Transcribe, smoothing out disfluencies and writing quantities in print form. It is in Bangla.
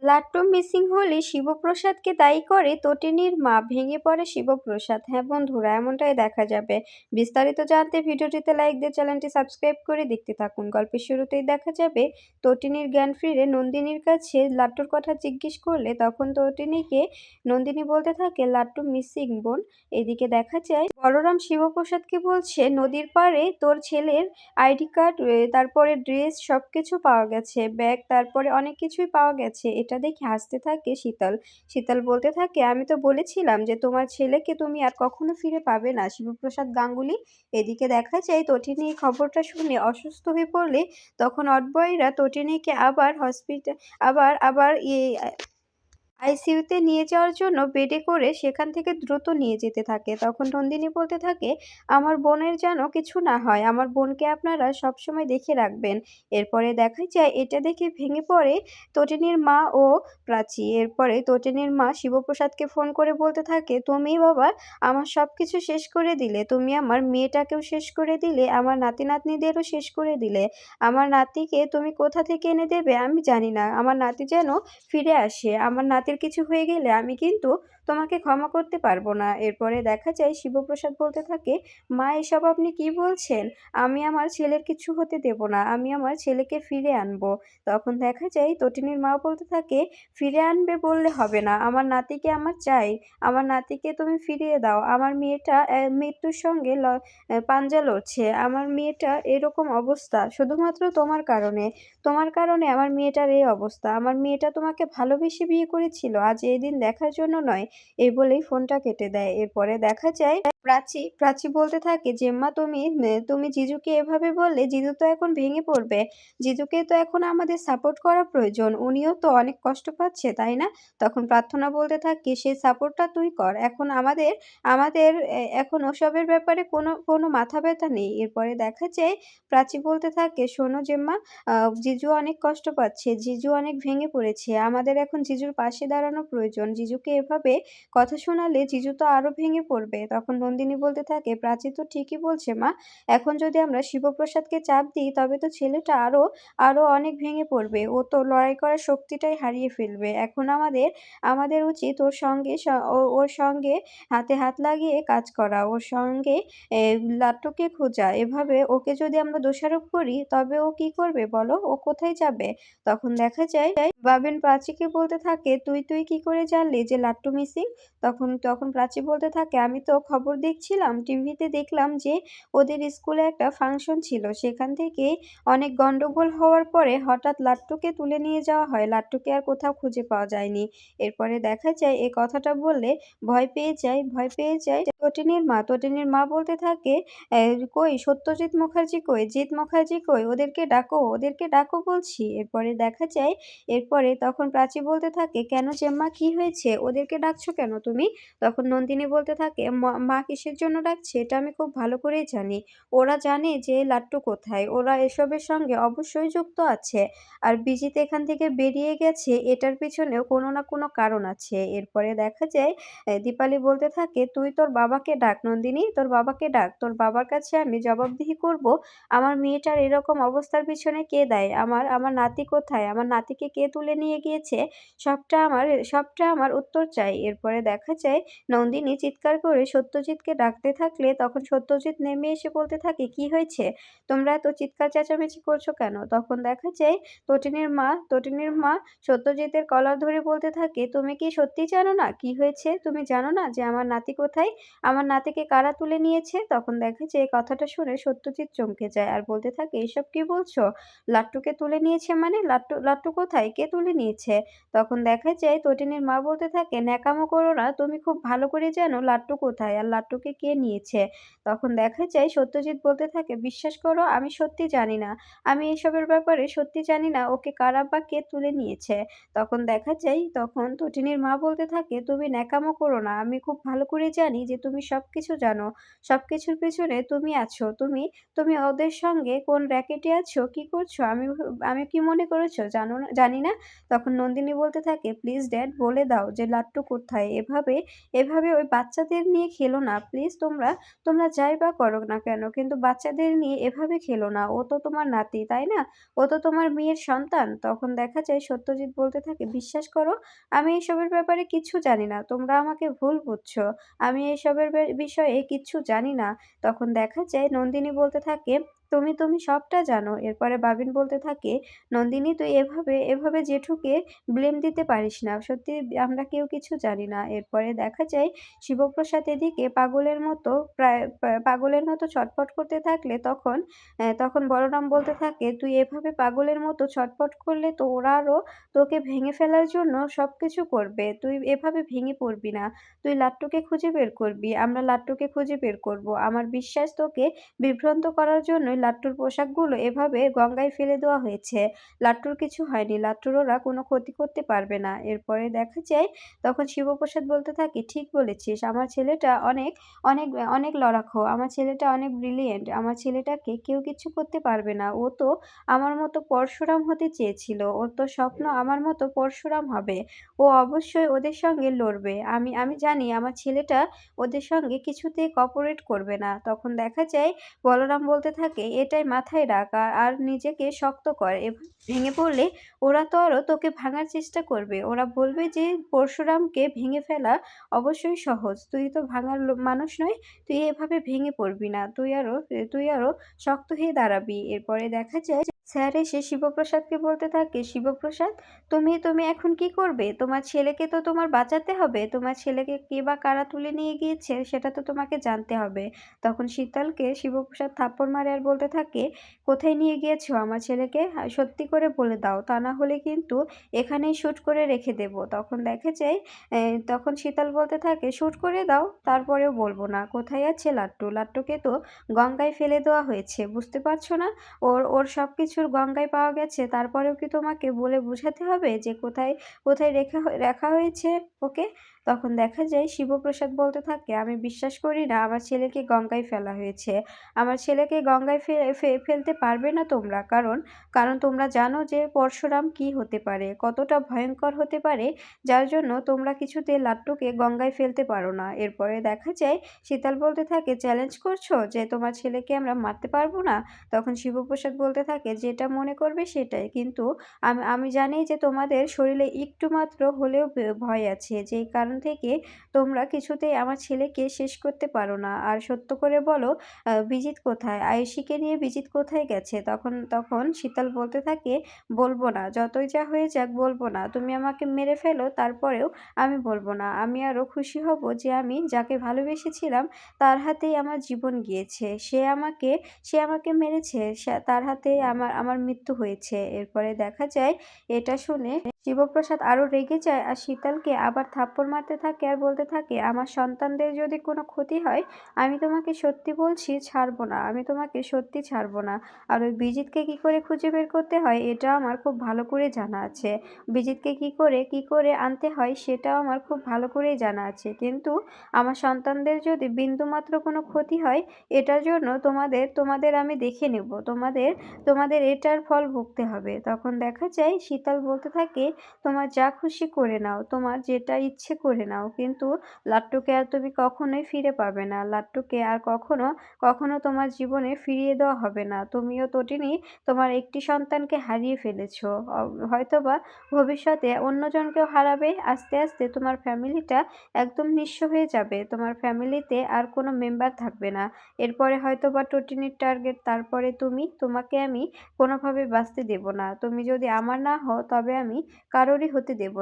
লাট্টু মিসিং হলে শিবপ্রসাদকে দায়ী করে তটিনীর মা। ভেঙে পড়ে শিবপ্রসাদ। হ্যাঁ বন্ধুরা, এমনটাই দেখা যাবে। বিস্তারিত জানতে ভিডিওটিতে লাইক দিয়ে চ্যানেলটি সাবস্ক্রাইব করে দেখতে থাকুন। গল্পের শুরুতেই দেখা যাবে তটিনীর জ্ঞান ফিরে নন্দিনীর কাছে লাট্টুর কথা জিজ্ঞেস করলে তখন তটিনীকে নন্দিনী বলতে থাকে লাট্টু মিসিং বোন। এদিকে দেখা যায় বলরাম শিবপ্রসাদকে বলছে নদীর পাড়ে তোর ছেলের আইডি কার্ড, তারপরে ড্রেস সবকিছু পাওয়া গেছে, ব্যাগ, তারপরে অনেক কিছুই পাওয়া গেছে। এটা দেখে হাসতে থাকে শীতল। শীতল বলতে থাকে আমি তো বলেছিলাম যে তোমার ছেলেকে তুমি আর কখনো ফিরে পাবে না, শিবপ্রসাদ গাঙ্গুলি। এদিকে দেখা যায় তটিনী এই খবরটা শুনে অসুস্থ হয়ে পড়লে তখন অটবয়রা তটিনীকে আবার হসপিটাল আবার আবার আইসিইউতে নিয়ে যাওয়ার জন্য বেডে করে সেখান থেকে দ্রুত নিয়ে যেতে থাকে। তখন নন্দিনী বলতে থাকে আমার বোনের যেন কিছু না হয়, আমার বোনকে আপনারা সবসময় দেখে রাখবেন। এরপরে দেখা যায় এটা দেখে ভেঙে পড়ে তটিনীর মা ও প্রাচী। এরপরে তটিনীর মা শিবপ্রসাদকে ফোন করে বলতে থাকে তুমি বাবা আমার সব কিছু শেষ করে দিলে, তুমি আমার মেয়েটাকেও শেষ করে দিলে, আমার নাতি নাতনিদেরও শেষ করে দিলে। আমার নাতিকে তুমি কোথা থেকে এনে দেবে আমি জানি না, আমার নাতি যেন ফিরে আসে। আমার নাতির কিছু হয়ে গেলে আমি কিন্তু তোমাকে ক্ষমা করতে পারবো না। এরপরে দেখা যায় শিবপ্রসাদ বলতে থাকে মা এসব আপনি কি বলছেন, আমি আমার ছেলের কিছু হতে দেব না, আমি আমার ছেলেকে ফিরে আনবো। তখন দেখা যায় তটিনীর মা বলতে থাকে ফিরে আনবে বললে হবে না, আমার নাতিকে আমার চাই, আমার নাতিকে তুমি ফিরিয়ে দাও। আমার মেয়েটা মৃত্যুর সঙ্গে পাঞ্জা লড়ছে, আমার মেয়েটা এরকম অবস্থা শুধুমাত্র তোমার কারণে, তোমার কারণে আমার মেয়েটার এই অবস্থা। আমার মেয়েটা তোমাকে ভালোবেসে বিয়ে করেছিল, আজ এই দিন দেখার জন্য নয়। এই বলেই ফোনটা কেটে দেয়। এরপরে দেখা যায় প্রাচী বলতে থাকে জেম্মা তুমি জিজুকে এভাবে বললে জিজু তো এখন ভেঙে পড়বে। জিজুকে তো এখন আমাদের সাপোর্ট করা প্রয়োজন, উনিও তো অনেক কষ্ট পাচ্ছে তাই না? তখন প্রার্থনা বলতে থাকে সেই সাপোর্টটা তুই কর, এখন আমাদের আমাদের এখন ওসবের ব্যাপারে কোনো মাথা ব্যথা নেই। এরপরে দেখা যায় প্রাচী বলতে থাকে শোনো জেম্মা, জিজু অনেক কষ্ট পাচ্ছে, জিজু অনেক ভেঙে পড়েছে, আমাদের এখন জিজুর পাশে দাঁড়ানো প্রয়োজন। জিজুকে এভাবে কথা শোনালে জিজু তো আরো ভেঙে পড়বে। তখন নন্দিনী বলতে থাকে প্রাচী তো ঠিকই বলছে মা, এখন যদি আমরা শিবপ্রসাদকে চাপ দিই তবে তো ছেলেটা আরো আরো অনেক ভেঙে পড়বে, ও তো লড়াই করার শক্তিটাই হারিয়ে ফেলবে। এখন আমাদের আমাদের উচিত ওর সঙ্গে হাতে হাত লাগিয়ে কাজ করা, ওর সঙ্গে লাট্টুকে খোঁজা। এভাবে ওকে যদি আমরা দোষারোপ করি তবে ও কি করবে বলো, ও কোথায় যাবে? তখন দেখা যায় বাবেন প্রাচীকে বলতে থাকে তুই তুই কি করে জানলি যে লাট্টু মিসিং? তখন তখন প্রাচী বলতে থাকে আমি তো খবর দেখছিলাম, টিভিতে দেখলাম যে ওদের স্কুলে একটা ফাংশন ছিল, সেখান থেকে অনেক গন্ডগোল হওয়ার পরে হঠাৎ লাট্টুকে তুলে নিয়ে যাওয়া হয়, লাট্টুকে আর কোথাও খুঁজে পাওয়া যায়নি। এরপরে দেখা যায় এই কথাটা বললে ভয় পেয়ে যায় তটিনীর মা বলতে থাকে কই সত্যজিৎ মুখার্জি কই, জিৎ মুখার্জি কই, ওদেরকে ডাকো বলছি। এরপরে তখন প্রাচী বলতে থাকে কেন জেম্মা কি হয়েছে, ওদেরকে ডাকছো কেন তুমি? তখন নন্দিনী বলতে থাকে মা কিসের জন্য ডাকছে এটা আমি খুব ভালো করেই জানি, ওরা জানে যে লাট্টু কোথায়, ওরা এসবের সঙ্গে অবশ্যই যুক্ত আছে। আর বিজিত এখান থেকে বেরিয়ে গেছে এটার পিছনেও কোনো না কোনো কারণ আছে। এরপরে দেখা যায় দীপালি বলতে থাকে তুই তোর বাবাকে ডাক নন্দিনী, তোর বাবাকে ডাক, তোর বাবার কাছে আমি জবাবদিহি করব আমার মেয়েটার এরকম অবস্থার পিছনে কে দায়ী, আমার আমার নাতি কোথায়, আমার নাতিকে কে তুলে নিয়ে গিয়েছে, সবটা আমার উত্তর চাই। এরপরে দেখা যায় নন্দিনী চিৎকার করে সত্যজিৎকে ডাকতে থাকলে তখন সত্যজিৎ নেমে এসে বলতে থাকে কি হয়েছে, তোমরা এত চিৎকার চেঁচামেচি করছো কেন? তখন দেখা যায় তটিনীর মা সত্যজিতের কলার ধরে বলতে থাকে তুমি কি সত্যি জানো না কি হয়েছে, তুমি জানো না যে আমার নাতি কোথায়, আমার নাতিকে কারা তুলে নিয়েছে? তখন দেখা যায় এই কথাটা শুনে সত্যজিৎ চমকে যায় আর বলতে থাকে এসব কি বলছো, লাট্টুকে তুলে নিয়েছে মানে, লাট্টু লাট্টু কোথায়, কে তুলে নিয়েছে? তখন দেখা যায় তটিনীর মা বলতে থাকে ন্যাকামো করো না, তুমি খুব ভালো করে জানো লাট্টু কোথায় আর লাট্টুকে কে নিয়েছে। তখন দেখা যায় সত্যজিৎ বলতে থাকে বিশ্বাস করো আমি সত্যি জানি না, আমি এসবের ব্যাপারে সত্যি জানি না ওকে কারা বা কে তুলে নিয়েছে। তখন তটিনীর মা বলতে থাকে তুমি ন্যাকামো করো না, আমি খুব ভালো করে জানি যে তুমি তুমি সবকিছু জানো। সবকিছুর পেছনে তুমি আছো। তুমি তুমি ওদের সঙ্গে কোন র‍্যাকেটে আছো, কি করছো আমি কি মনে করেছো জানি না? তখন নন্দিনী বলতে থাকে, "প্লিজ ড্যাড বলে দাও যে লাট্টু কোথায়? এভাবে ওই বাচ্চাদের নিয়ে খেলো না। প্লিজ তোমরা যাই বা করো না কেন কিন্তু বাচ্চাদের নিয়ে এভাবে খেলো না। ও তো তোমার নাতি, তাই না? ও তো তোমার মেয়ের সন্তান।" তখন দেখা যায় সত্যজিৎ বলতে থাকে, "বিশ্বাস করো আমি এসবের ব্যাপারে কিচ্ছু জানি না। তোমরা আমাকে ভুল বুঝছো। আমি এসবের বিষয়ে কিচ্ছু জানি না।" তখন দেখা যায় নন্দিনী বলতে থাকে, "তুমি সবটা জানো।" এরপরে বাবিন বলতে থাকে, "নন্দিনী তুই এভাবে জেঠুকে ব্লেম দিতে পারিস না। সত্যি আমরা কেউ কিছু জানি না।" এরপরে দেখা যায় শিবপ্রসাদ এদিকে পাগলের মতো প্রায় পাগলের মতো ছটফট করতে থাকলে তখন বলরাম বলতে থাকে, "তুই এভাবে পাগলের মতো ছটফট করলে তো ওরা আরো তোকে ভেঙে ফেলার জন্য সবকিছু করবে। তুই এভাবে ভেঙে পড়বি না। তুই লাট্টুকে খুঁজে বের করবি। আমরা লাট্টুকে খুঁজে বের করব। আমার বিশ্বাস তোকে বিভ্রান্ত করার জন্যই লাট্টুর পোশাকগুলো এভাবে গঙ্গায় ফেলে দেওয়া হয়েছে। লাট্টুর কিছু হয়নি। লাট্টুর ওরা কোনো ক্ষতি করতে পারবে না।" এরপরে দেখা যায় তখন শিবপ্রসাদ বলতে থাকে, "ঠিক বলেছিস। আমার ছেলেটা অনেক, অনেক, অনেক লড়াকু। আমার ছেলেটা অনেক ব্রিলিয়েন্ট। আমার ছেলেটাকে কেউ কিচ্ছু করতে পারবে না। ও তো আমার মতো পরশুরাম হতে চেয়েছিল। ওর তো স্বপ্ন আমার মতো পরশুরাম হবে। ও অবশ্যই ওদের সঙ্গে লড়বে। আমি জানি আমার ছেলেটা ওদের সঙ্গে কিছুতেই কোঅপারেট করবে না।" তখন দেখা যায় বলরাম বলতে থাকে, "এটাই মাথায় রাখ আর নিজেকে শক্ত কর। ভেঙে পড়লে ওরা তো আরো তোকে ভাঙার চেষ্টা করবে। ওরা বলবে যে পরশুরামকে ভেঙে ফেলা অবশ্যই সহজ। তুই তো ভাঙার মানুষ নয়। তুই এভাবে ভেঙে পড়বি না। তুই আরো শক্ত হয়ে দাঁড়াবি।" এরপরে দেখা যায় স্যার এসে শিবপ্রসাদকে বলতে থাকে, "শিবপ্রসাদ তুমি এখন কি করবে? তোমার ছেলেকে তো তোমার বাঁচাতে হবে। তোমার ছেলেকে কে বা কারা তুলে নিয়ে গিয়েছে সেটা তো তোমাকে জানতে হবে।" তখন শীতলকে শিবপ্রসাদ থাপ্পড় মারে আর বলতে থাকে, "কোথায় নিয়ে গিয়েছো আমার ছেলেকে? সত্যি করে বলে দাও। তা না হলে কিন্তু এখানেই শুট করে রেখে দেব।" তখন দেখা যায় তখন শীতল বলতে থাকে, "শুট করে দাও, তারপরেও বলবো না। কোথায় আছে লাট্টু? লাট্টুকে তো গঙ্গায় ফেলে দেওয়া হয়েছে। বুঝতে পারছো না? ওর সবকিছুর গঙ্গায় পাওয়া গেছে। তারপরেও কি তোমাকে বলে বোঝাতে হবে যে কোথায় রাখা হয়েছে ওকে?" তখন দেখা যায় শিবপ্রসাদ বলতে থাকে, "আমি বিশ্বাস করি না আমার ছেলেকে গঙ্গায় ফেলা হয়েছে। আমার ছেলেকে গঙ্গায় ফেলতে পারবে না তোমরা। কারণ তোমরা জানো যে পরশুরাম কি হতে পারে, কতটা ভয়ঙ্কর হতে পারে, যার জন্য তোমরা কিছুতে লাট্টুকে গঙ্গায় ফেলতে পারো না।" এরপরে দেখা যায় শীতল বলতে থাকে, "চ্যালেঞ্জ করছো যে তোমার ছেলেকে আমরা মারতে পারবো না?" তখন শিবপ্রসাদ বলতে থাকে, "যেটা মনে করবে সেটাই। কিন্তু আমি জানি যে তোমাদের শরীরে একটু মাত্র হলেও ভয় আছে। যেই কারণ থেকে তোমরা কিছুতেই আমার ছেলেকে শেষ করতে পারো না। আর সত্য করে বলো বিজিত কোথায়? আয়েশিকে নিয়ে বিজিত কোথায় গেছে?" তখন শীতল বলতে থাকে, "বলবো না। যতই যা হয়ে যাক বলবো না। তুমি আমাকে মেরে ফেলো তারপরেও আমি বলবো না। আমি আরো খুশি হব যে আমি যাকে ভালোবেসেছিলাম তার হাতেই আমার জীবন গিয়েছে। সে আমাকে মেরেছে। তার হাতেই আমার মৃত্যু হয়েছে।" এরপরে দেখা যায় এটা শুনে শিবপ্রসাদ আরো রেগে যায় আর শীতলকে আবার থাপ্পড় মারতে থাকে আর বলতে থাকে, "আমার সন্তানদের যদি কোনো ক্ষতি হয় আমি তোমাকে সত্যি বলছি ছাড়বো না। আমি তোমাকে সত্যি ছাড়বো না। আর ওই বিজিতকে কি করে খুঁজে বের করতে হয় এটা আমার খুব ভালো করে জানা আছে। বিজিতকে কি করে আনতে হয় সেটাও আমার খুব ভালো করেই জানা আছে। কিন্তু আমার সন্তানদের যদি বিন্দুমাত্র কোনো ক্ষতি হয় এটার জন্য তোমাদের আমি দেখে নেব। তোমাদের এটার ফল ভুগতে হবে।" তখন দেখা যায় শীতল বলতে থাকে, "তোমার যা খুশি করে নাও। তোমার যেটা ইচ্ছে করে নাও। কিন্তু লাট্টুকে আর তুমি কখনোই ফিরে পাবে না। লাট্টুকে আর কখনো তোমার জীবনে ফিরিয়ে দেওয়া হবে না। তুমিও তটিনী তোমার একটি সন্তানকে হারিয়ে ফেলেছো। হয়তোবা ভবিষ্যতে অন্যজনকেও হারাবে। আস্তে আস্তে তোমার ফ্যামিলিটা একদম নিঃস্ব হয়ে যাবে। তোমার ফ্যামিলিতে আর কোনো মেম্বার থাকবে না। এরপরে হয়তোবা টটিনির টার্গেট, তারপরে তোমাকে আমি কোনোভাবে বাঁচতে দেব না। তুমি যদি আমার না হও তবে আমি কারোরই হতে দেব